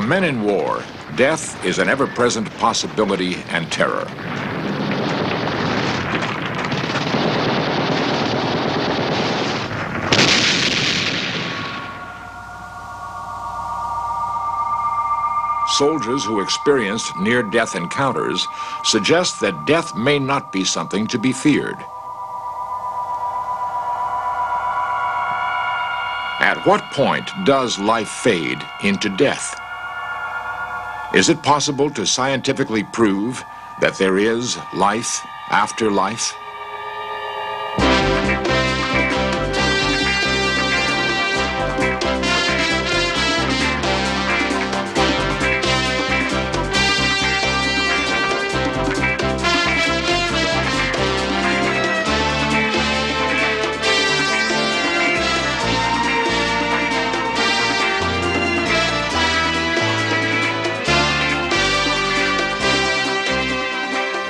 men in war, death is an ever-present possibility and terror. Soldiers who experienced near-death encounters suggest that death may not be something to be feared. At what point does life fade into death? Is it possible to scientifically prove that there is life after life?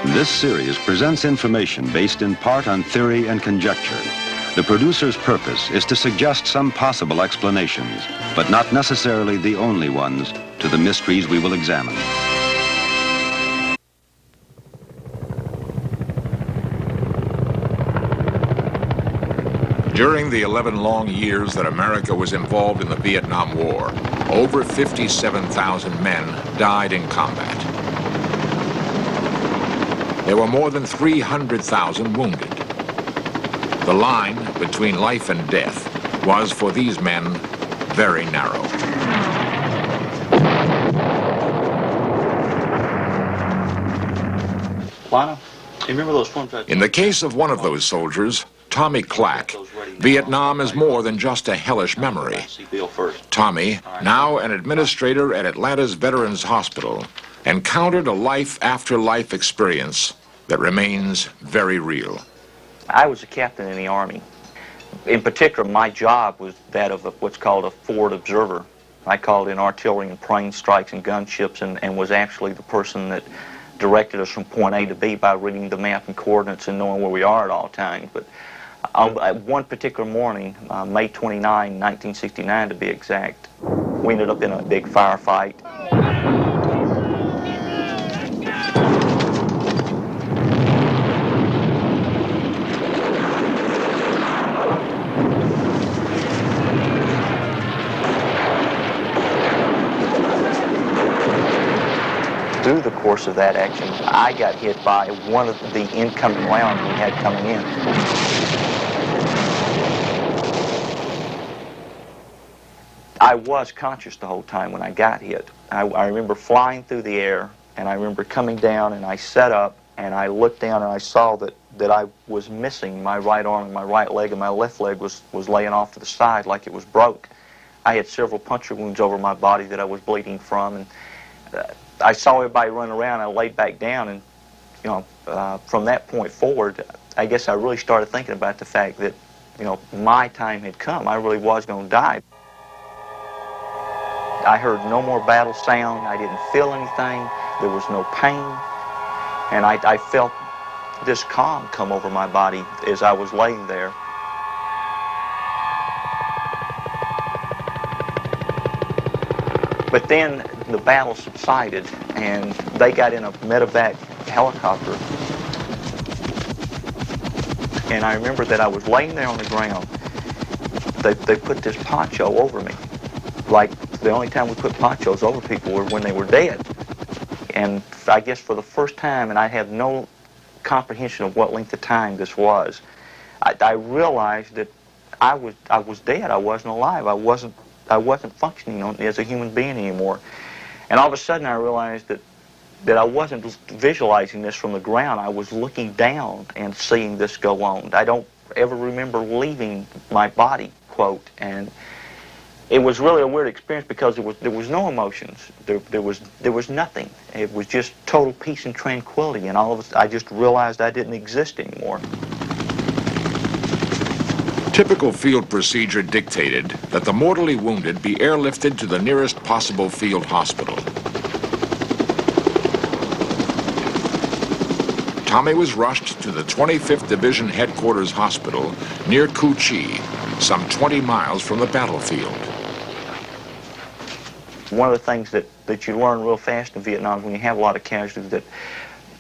This series presents information based in part on theory and conjecture. The producer's purpose is to suggest some possible explanations, but not necessarily the only ones, to the mysteries we will examine. During the 11 long years that America was involved in the Vietnam War, over 57,000 men died in combat. There were more than 300,000 wounded. The line between life and death was, for these men, very narrow. Lionel, you remember those forms? In the case of one of those soldiers, Tommy Clack, Vietnam is more than just a hellish memory. Tommy, now an administrator at Atlanta's Veterans Hospital, encountered a life-after-life experience that remains very real. I was a captain in the Army. In particular, my job was that of what's called a forward observer. I called in artillery and plane strikes and gunships and was actually the person that directed us from point A to B by reading the map and coordinates and knowing where we are at all times. But one particular morning, May 29, 1969 to be exact, we ended up in a big firefight. Through the course of that action, I got hit by one of the incoming rounds we had coming in. I was conscious the whole time when I got hit. I remember flying through the air, and I remember coming down, and I sat up, and I looked down, and I saw that I was missing my right arm and my right leg, and my left leg was laying off to the side like it was broke. I had several puncture wounds over my body that I was bleeding from, and I saw everybody run around. I laid back down, and from that point forward, I guess I really started thinking about the fact that my time had come. I really was going to die. I heard no more battle sound. I didn't feel anything. There was no pain, and I felt this calm come over my body as I was laying there. But then the battle subsided, and they got in a medevac helicopter. And I remember that I was laying there on the ground. They put this poncho over me. Like the only time we put ponchos over people were when they were dead. And I guess for the first time, and I have no comprehension of what length of time this was, I realized that I was dead. I wasn't alive. I wasn't functioning as a human being anymore. And all of a sudden I realized that I wasn't visualizing this from the ground. I was looking down and seeing this go on. I don't ever remember leaving my body, quote. And it was really a weird experience because there was no emotions. There was nothing. It was just total peace and tranquility. And all of a sudden I just realized I didn't exist anymore. Typical field procedure dictated that the mortally wounded be airlifted to the nearest possible field hospital. Tommy was rushed to the 25th Division Headquarters Hospital near Cu Chi, some 20 miles from the battlefield. One of the things that you learn real fast in Vietnam is when you have a lot of casualties that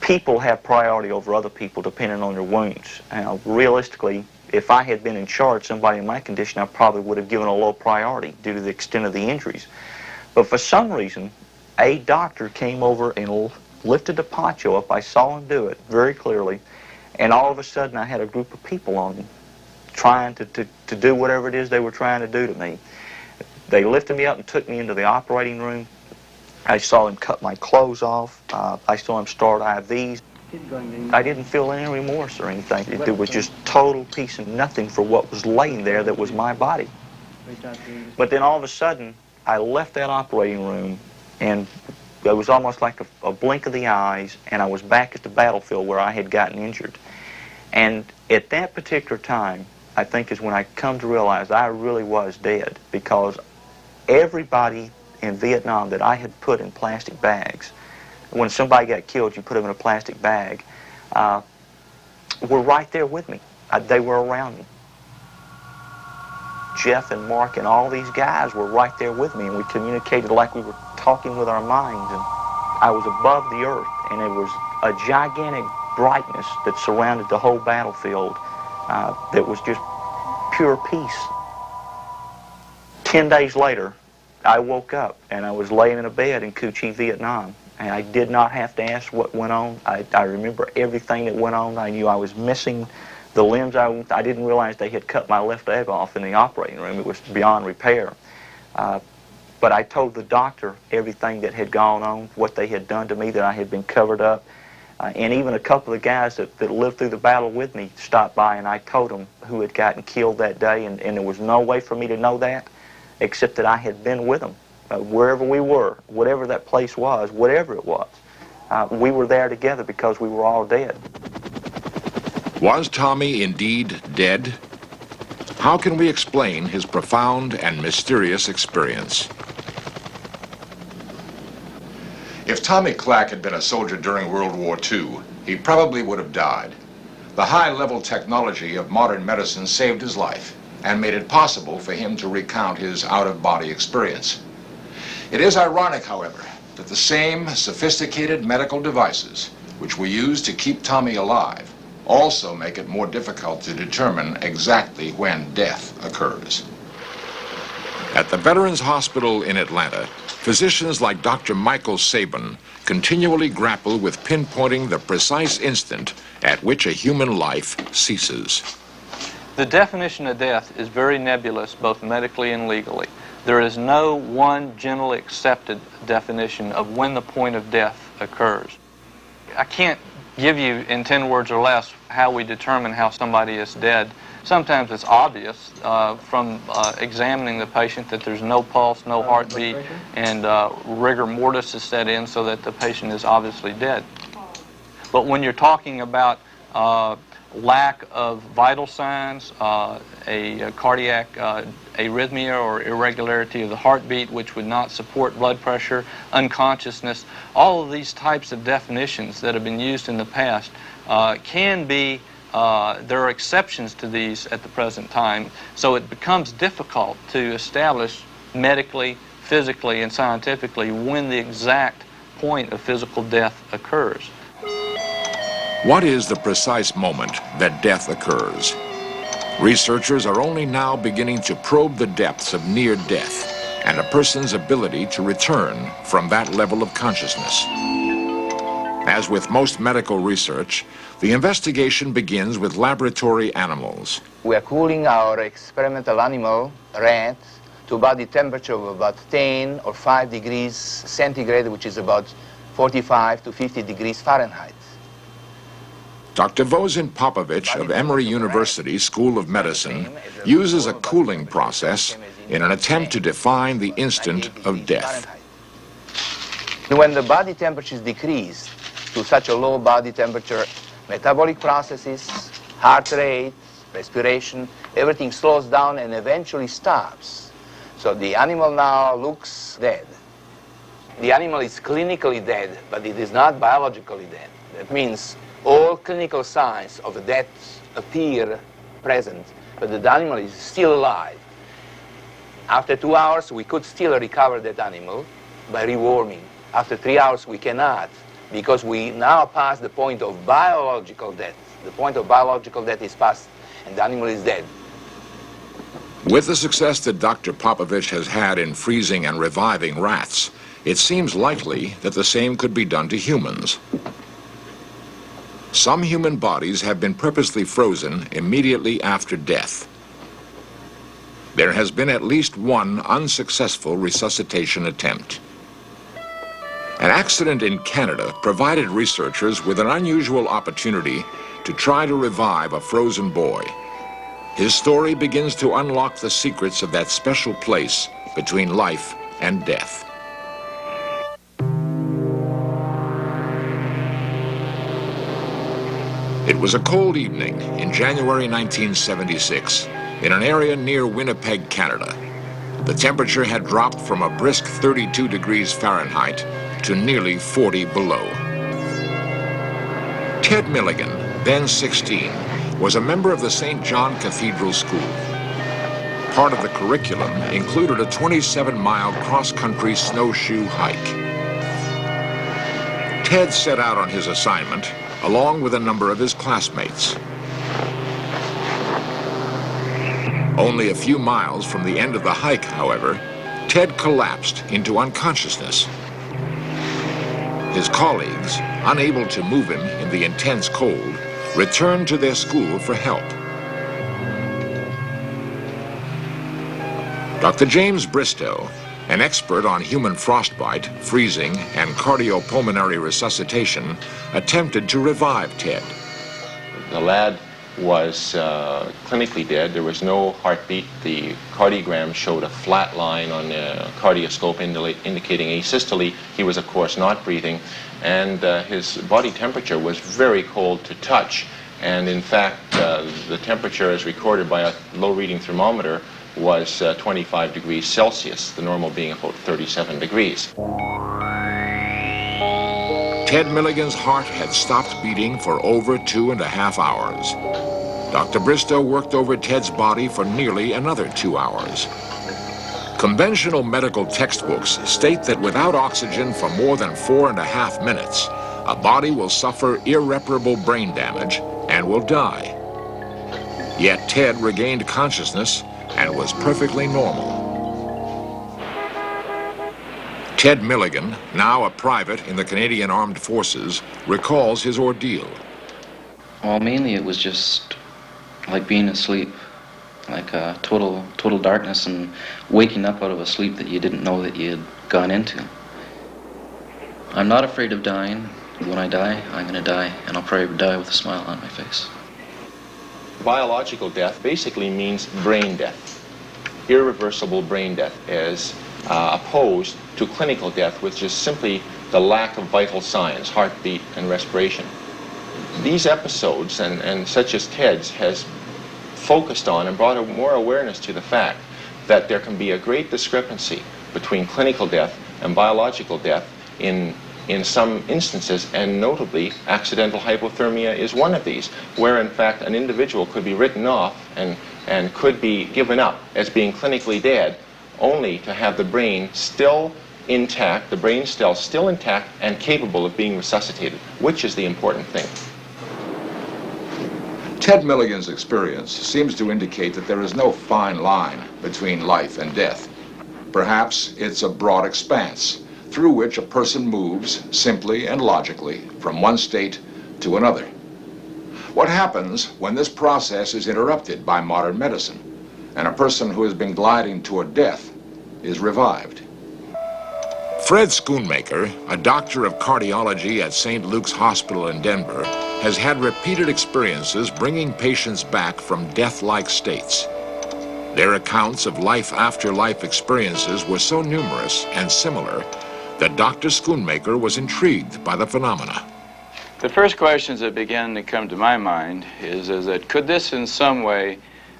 people have priority over other people depending on their wounds. Realistically, if I had been in charge, somebody in my condition, I probably would have given a low priority due to the extent of the injuries. But for some reason, a doctor came over and lifted the poncho up. I saw him do it very clearly. And all of a sudden, I had a group of people on me trying to do whatever it is they were trying to do to me. They lifted me up and took me into the operating room. I saw him cut my clothes off. I saw him start IVs. I didn't feel any remorse or anything. It was just total peace and nothing for what was laying there that was my body. But then all of a sudden, I left that operating room, and it was almost like a blink of the eyes, and I was back at the battlefield where I had gotten injured. And at that particular time, I think is when I come to realize I really was dead, because everybody in Vietnam that I had put in plastic bags, when somebody got killed, you put them in a plastic bag, were right there with me. They were around me. Jeff and Mark and all these guys were right there with me, and we communicated like we were talking with our minds. And I was above the earth, and it was a gigantic brightness that surrounded the whole battlefield that was just pure peace. 10 days later, I woke up, and I was laying in a bed in Cu Chi, Vietnam, and I did not have to ask what went on. I remember everything that went on. I knew I was missing the limbs. I didn't realize they had cut my left leg off in the operating room. It was beyond repair. But I told the doctor everything that had gone on, what they had done to me, that I had been covered up. And even a couple of guys that lived through the battle with me stopped by, and I told them who had gotten killed that day, and there was no way for me to know that except that I had been with them. Wherever we were, whatever that place was, whatever it was, we were there together because we were all dead. Was Tommy indeed dead? How can we explain his profound and mysterious experience? If Tommy Clack had been a soldier during World War II, he probably would have died. The high-level technology of modern medicine saved his life and made it possible for him to recount his out-of-body experience. It is ironic, however, that the same sophisticated medical devices which we use to keep Tommy alive also make it more difficult to determine exactly when death occurs. At the Veterans Hospital in Atlanta, physicians like Dr. Michael Sabin continually grapple with pinpointing the precise instant at which a human life ceases. The definition of death is very nebulous, both medically and legally. There is no one generally accepted definition of when the point of death occurs. I can't give you in 10 words or less how we determine how somebody is dead. Sometimes it's obvious from examining the patient that there's no pulse, no heartbeat, and rigor mortis is set in so that the patient is obviously dead. But when you're talking about lack of vital signs, a cardiac arrhythmia or irregularity of the heartbeat which would not support blood pressure, unconsciousness, all of these types of definitions that have been used in the past can be, there are exceptions to these at the present time, so it becomes difficult to establish medically, physically, and scientifically when the exact point of physical death occurs. What is the precise moment that death occurs? Researchers are only now beginning to probe the depths of near death and a person's ability to return from that level of consciousness. As with most medical research, the investigation begins with laboratory animals. We are cooling our experimental animal, rats, to body temperature of about 10 or 5 degrees centigrade, which is about 45 to 50 degrees Fahrenheit. Dr. Vosin Popovich of Emory University School of Medicine uses a cooling process in an attempt to define the instant of death. When the body temperature is decreased to such a low body temperature, metabolic processes, heart rate, respiration, everything slows down and eventually stops. So the animal now looks dead. The animal is clinically dead, but it is not biologically dead. That means all clinical signs of death appear present, but the animal is still alive. After 2 hours, we could still recover that animal, by rewarming. After 3 hours, we cannot, because we now pass the point of biological death. The point of biological death is passed, and the animal is dead. With the success that Dr. Popovich has had in freezing and reviving rats, it seems likely that the same could be done to humans. Some human bodies have been purposely frozen immediately after death. There has been at least one unsuccessful resuscitation attempt. An accident in Canada provided researchers with an unusual opportunity to try to revive a frozen boy. His story begins to unlock the secrets of that special place between life and death. It was a cold evening in January 1976 in an area near Winnipeg, Canada. The temperature had dropped from a brisk 32 degrees Fahrenheit to nearly 40 below. Ted Milligan, then 16, was a member of the St. John Cathedral School. Part of the curriculum included a 27-mile cross-country snowshoe hike. Ted set out on his assignment along with a number of his classmates. Only a few miles from the end of the hike, however, Ted collapsed into unconsciousness. His colleagues, unable to move him in the intense cold, returned to their school for help. Dr. James Bristow, an expert on human frostbite, freezing, and cardiopulmonary resuscitation, attempted to revive Ted. The lad was clinically dead. There was no heartbeat. The cardiogram showed a flat line on the cardioscope indicating asystole. He was, of course, not breathing, and his body temperature was very cold to touch. And in fact, the temperature as recorded by a low-reading thermometer was 25 degrees Celsius, the normal being about 37 degrees. Ted Milligan's heart had stopped beating for over 2.5 hours. Dr. Bristow worked over Ted's body for nearly another 2 hours. Conventional medical textbooks state that without oxygen for more than 4.5 minutes, a body will suffer irreparable brain damage and will die. Yet Ted regained consciousness and was perfectly normal. Ted Milligan, now a private in the Canadian Armed Forces, recalls his ordeal. Well, mainly it was just like being asleep, like total darkness and waking up out of a sleep that you didn't know that you had gone into. I'm not afraid of dying. When I die, I'm going to die, and I'll probably die with a smile on my face. Biological death basically means brain death, irreversible brain death, as opposed to clinical death, which is simply the lack of vital signs, heartbeat and respiration. These episodes, and such as Ted's, has focused on and brought more awareness to the fact that there can be a great discrepancy between clinical death and biological death in some instances, and notably accidental hypothermia is one of these, where in fact an individual could be written off and could be given up as being clinically dead, only to have the brain still intact, the brain cells still intact and capable of being resuscitated, which is the important thing. Ted Milligan's experience seems to indicate that there is no fine line between life and death. Perhaps it's a broad expanse through which a person moves simply and logically from one state to another. What happens when this process is interrupted by modern medicine and a person who has been gliding toward death is revived? Fred Schoonmaker, a doctor of cardiology at St. Luke's Hospital in Denver, has had repeated experiences bringing patients back from death-like states. Their accounts of life-after-life experiences were so numerous and similar that Dr. Schoonmaker was intrigued by the phenomena. The first questions that began to come to my mind is that could this in some way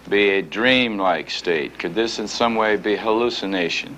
be a dream-like state? Could this in some way be hallucination?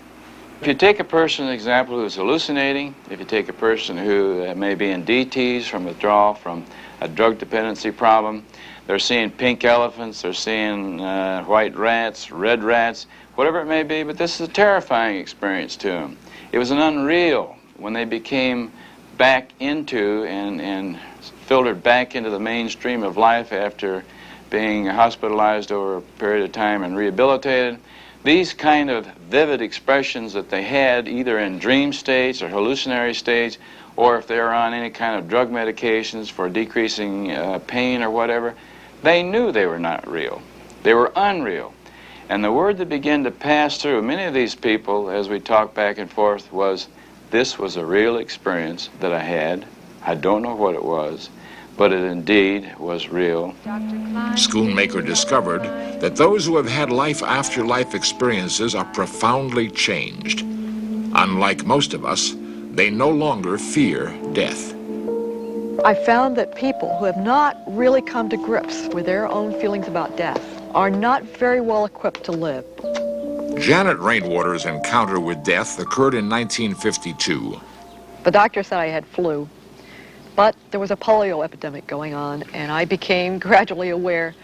If you take a person, for example, who's hallucinating, if you take a person who may be in DTs from withdrawal from a drug dependency problem, they're seeing pink elephants, they're seeing white rats, red rats. whatever it may be, but this is a terrifying experience to them. It was an unreal when they became back into and filtered back into the mainstream of life after being hospitalized over a period of time and rehabilitated. These kind of vivid expressions that they had either in dream states or hallucinatory states, or if they were on any kind of drug medications for decreasing pain or whatever, they knew they were not real. They were unreal. And the word that began to pass through many of these people as we talked back and forth was, this was a real experience that I had. I don't know what it was, but it indeed was real. Schoonmaker discovered that those who have had life-after-life experiences are profoundly changed. Unlike most of us, they no longer fear death. I found that people who have not really come to grips with their own feelings about death are not very well equipped to live. Janet Rainwater's encounter with death occurred in 1952. The doctor said I had flu, but there was a polio epidemic going on, and I became gradually aware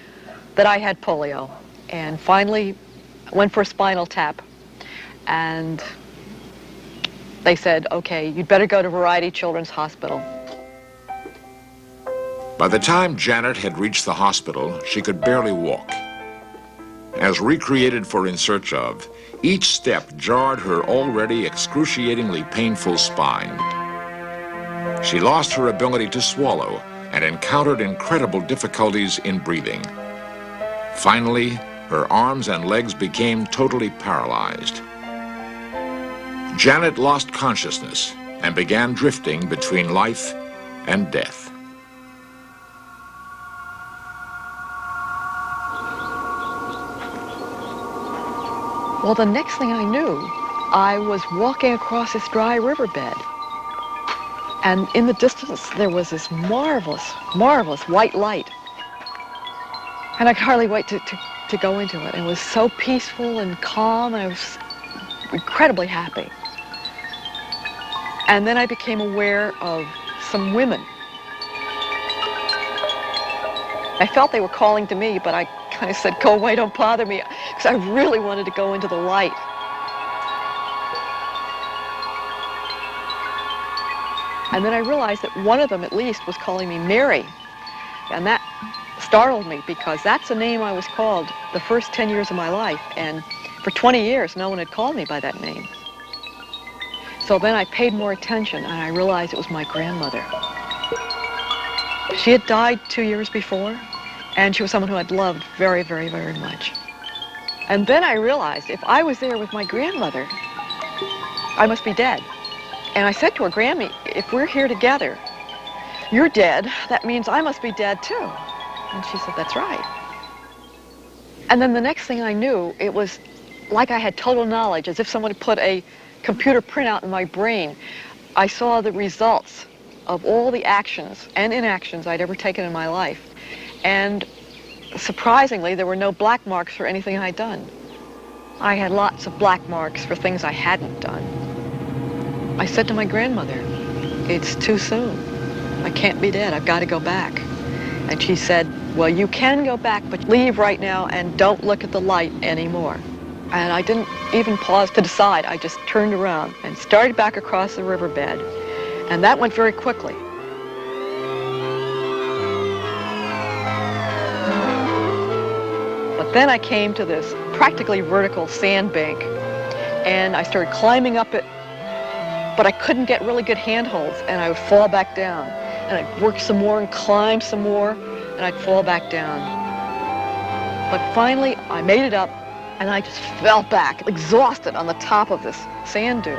that I had polio. And finally, went for a spinal tap, and they said, okay, you'd better go to Variety Children's Hospital. By the time Janet had reached the hospital, she could barely walk. As recreated for In Search Of, each step jarred her already excruciatingly painful spine. She lost her ability to swallow and encountered incredible difficulties in breathing. Finally, her arms and legs became totally paralyzed. Janet lost consciousness and began drifting between life and death. Well, the next thing I knew, I was walking across this dry riverbed. And in the distance, there was this marvelous, marvelous white light. And I could hardly wait to go into it. It was so peaceful and calm, and I was incredibly happy. And then I became aware of some women. I felt they were calling to me, but I kind of said, go away, don't bother me, because I really wanted to go into the light. And then I realized that one of them, at least, was calling me Mary. And that startled me, because that's a name I was called the first 10 years of my life. And for 20 years, no one had called me by that name. So then I paid more attention, and I realized it was my grandmother. She had died 2 years before, and she was someone who I'd loved very, very, very much. And then I realized if I was there with my grandmother, I must be dead. And I said to her, Grammy, if we're here together, you're dead, that means I must be dead too. And she said, that's right. And then the next thing I knew, it was like I had total knowledge, as if someone had put a computer printout in my brain. I saw the results of all the actions and inactions I'd ever taken in my life. And surprisingly, there were no black marks for anything I'd done. I had lots of black marks for things I hadn't done. I said to my grandmother, it's too soon. I can't be dead. I've got to go back. And she said, well, you can go back, but leave right now and don't look at the light anymore. And I didn't even pause to decide. I just turned around and started back across the riverbed. And that went very quickly. But then I came to this practically vertical sandbank, and I started climbing up it, but I couldn't get really good handholds, and I would fall back down. And I'd work some more and climb some more, and I'd fall back down. But finally, I made it up, and I just fell back, exhausted, on the top of this sand dune.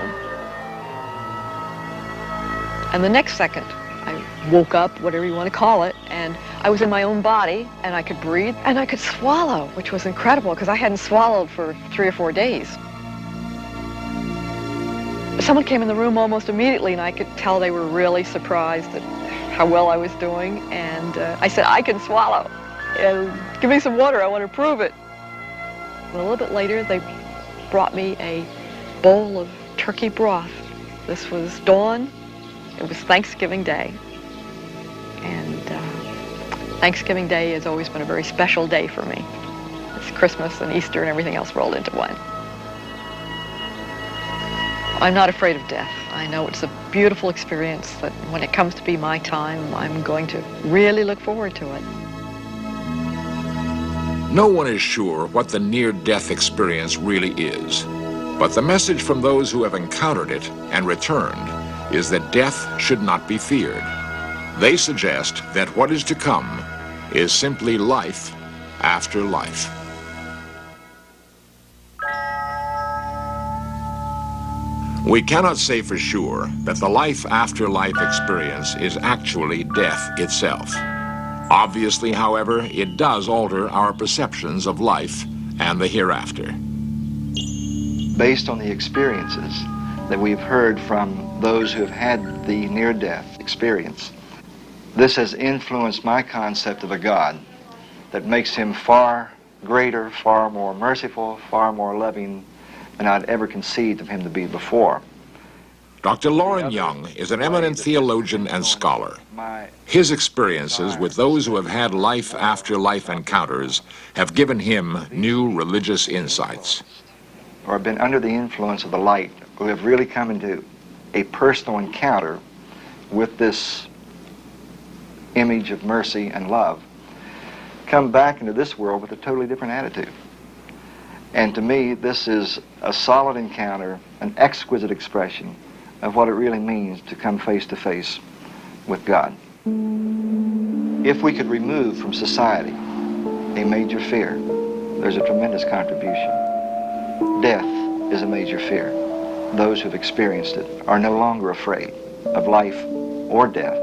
And the next second, I woke up, whatever you want to call it, and I was in my own body, and I could breathe, and I could swallow, which was incredible, because I hadn't swallowed for 3 or 4 days. Someone came in the room almost immediately, and I could tell they were really surprised at how well I was doing. And I said, I can swallow. Give me some water, I want to prove it. And a little bit later, they brought me a bowl of turkey broth. This was dawn. It was Thanksgiving Day. And Thanksgiving Day has always been a very special day for me. It's Christmas and Easter and everything else rolled into one. I'm not afraid of death. I know it's a beautiful experience that when it comes to be my time, I'm going to really look forward to it. No one is sure what the near-death experience really is, but the message from those who have encountered it and returned is that death should not be feared. They suggest that what is to come is simply life after life. We cannot say for sure that the life after life experience is actually death itself. Obviously, however, it does alter our perceptions of life and the hereafter. Based on the experiences that we've heard from those who have had the near-death experience, this has influenced my concept of a God that makes him far greater, far more merciful, far more loving than I'd ever conceived of him to be before. Dr. Loren Young is an eminent theologian and scholar. His experiences with those who have had life after life encounters have given him new religious insights. Or have been under the influence of the light, who have really come into a personal encounter with this image of mercy and love, come back into this world with a totally different attitude. And to me, this is a solid encounter, an exquisite expression of what it really means to come face to face with God. If we could remove from society a major fear, there's a tremendous contribution. Death is a major fear. Those who've experienced it are no longer afraid of life or death.